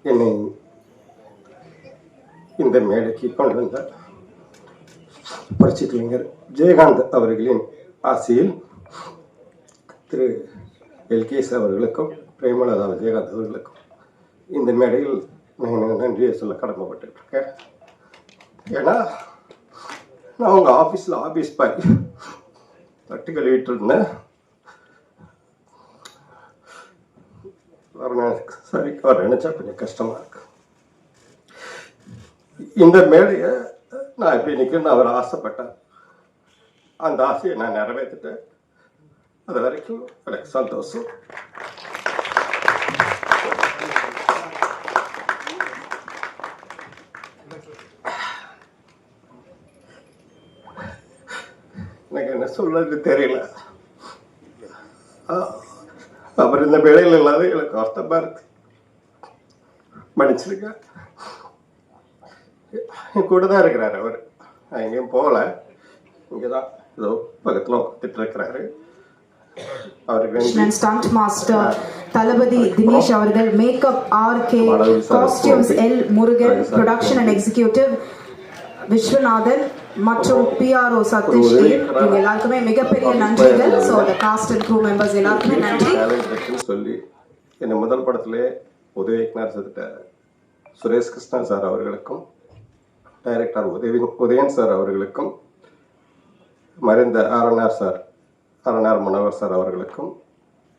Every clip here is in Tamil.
என்னை இந்த மேடைக்கு கொண்டு வந்த புரட்சி கலைஞர் ஜெயகாந்த் அவர்களின் ஆசையில் திரு எல்கேஎஸ் அவர்களுக்கும் பிரேமலதா விஜயகாந்த் அவர்களுக்கும் இந்த மேடையில் நான் நன்றியை சொல்ல கடமைப்பட்டு இருக்கேன். ஏன்னா நான் அவங்க ஆஃபீஸ் பாய் தட்டு கழுவிட்டு இருந்தேன். சரி அவர் நினைச்சா கொஞ்சம் கஷ்டமா இருக்கு. இந்த மேடையை நான் எப்படி நிற்கணும்னு அவர் ஆசைப்பட்டேன். அந்த ஆசையை நான் நிறைவேற்றிட்டேன். அது வரைக்கும் எனக்கு சந்தோஷம். எனக்கு என்ன சொல்றது தெரியல. அவர் இந்த வேலையில் இல்லாத எனக்கு வருத்தமா இருக்கு. மன்னிச்சிருக்க. என் கூட தான் இருக்கிறாரு அவர். நான் எங்கேயும் போகல. இங்கே தான் ஏதோ பக்கத்தில் உட்காந்துட்டு இருக்கிறாரு. ஸ்டண்ட் மாஸ்டர் தளபதி தினேஷ் அவர்கள், makeup RK, costumes L Murugan, production and executive Viswanathan மற்றும் பிஆர்ஓ சதீஷ், இவங்க எல்லாருக்குமே மிகப்பெரிய நன்றிகள். So the cast and crew members எல்லாருக்குமே நன்றி சொல்லி இந்த முதல் படத்திலே உதவி இயக்குனர் சுரேஷ் கிருஷ்ணா சார் அவர்களுக்கும், டைரக்டர் உதயன் சார் அவர்களுக்கும், மறைந்த ஆர்என்ஆர் மனோகர் சார் அவர்களுக்கும்,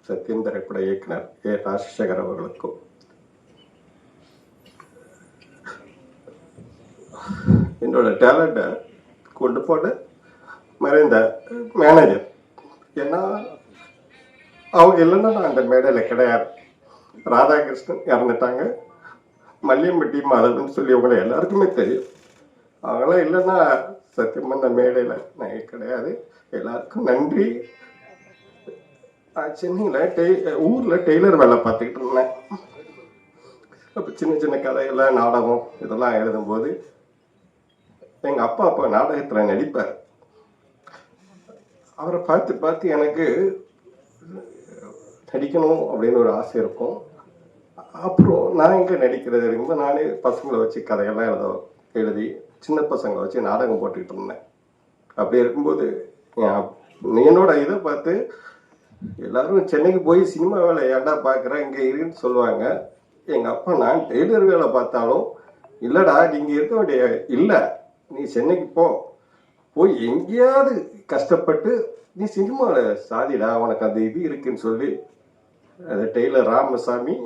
சத்தியம் திரைப்பட இயக்குனர் ஏ ராஜசேகர் அவர்களுக்கும், என்னோட டேலண்ட்டை கொண்டு போட்டு மறைந்த மேனேஜர், ஏன்னா அவங்க இல்லைன்னா நான் அந்த மேடையில் கிடையாது. ராதாகிருஷ்ணன் இறந்துட்டாங்க. மல்லியம்பட்டி மாதவன் சொல்லி அவங்கள எல்லாருக்குமே தெரியும். அவங்களாம் இல்லைன்னா சத்தியம் அந்த மேடையில் நான் கிடையாது. எல்லாருக்கும் நன்றி. சென்னையில் ஊரில் டெய்லர் வேலை பார்த்துக்கிட்டு இருந்தேன். அப்போ சின்ன சின்ன கதையெல்லாம் நாடகம் இதெல்லாம் எழுதும்போது எங்கள் அப்பா நாடகத்தில் நடிப்பார். அவரை பார்த்து எனக்கு நடிக்கணும் அப்படின்னு ஒரு ஆசை இருக்கும். அப்புறம் நான் எங்கே நடிக்கிறது இருக்கும்போது நானே பசங்களை வச்சு கதையெல்லாம் எழுதி சின்ன பசங்களை வச்சு நாடகம் போட்டுக்கிட்டு இருந்தேன். அப்படி இருக்கும்போது என்னோட இதை பார்த்து எல்லாரும் சென்னைக்கு போய் சினிமா வேலை ஏன்டா பார்க்குறேன் இங்கே இருக்குன்னு சொல்லுவாங்க. எங்கள் அப்பா நான் டெய்லர் வேலை பார்த்தாலும் இல்லைடா நீங்கள் இருக்க வேண்டிய இல்லை, நீ சென்னைக்கு போய் எங்கேயாவது கஷ்டப்பட்டு நீ சினிமாவில் சாதிடா, உனக்கு அந்த இது இருக்குன்னு சொல்லி அந்த டெய்லர் ராமசாமி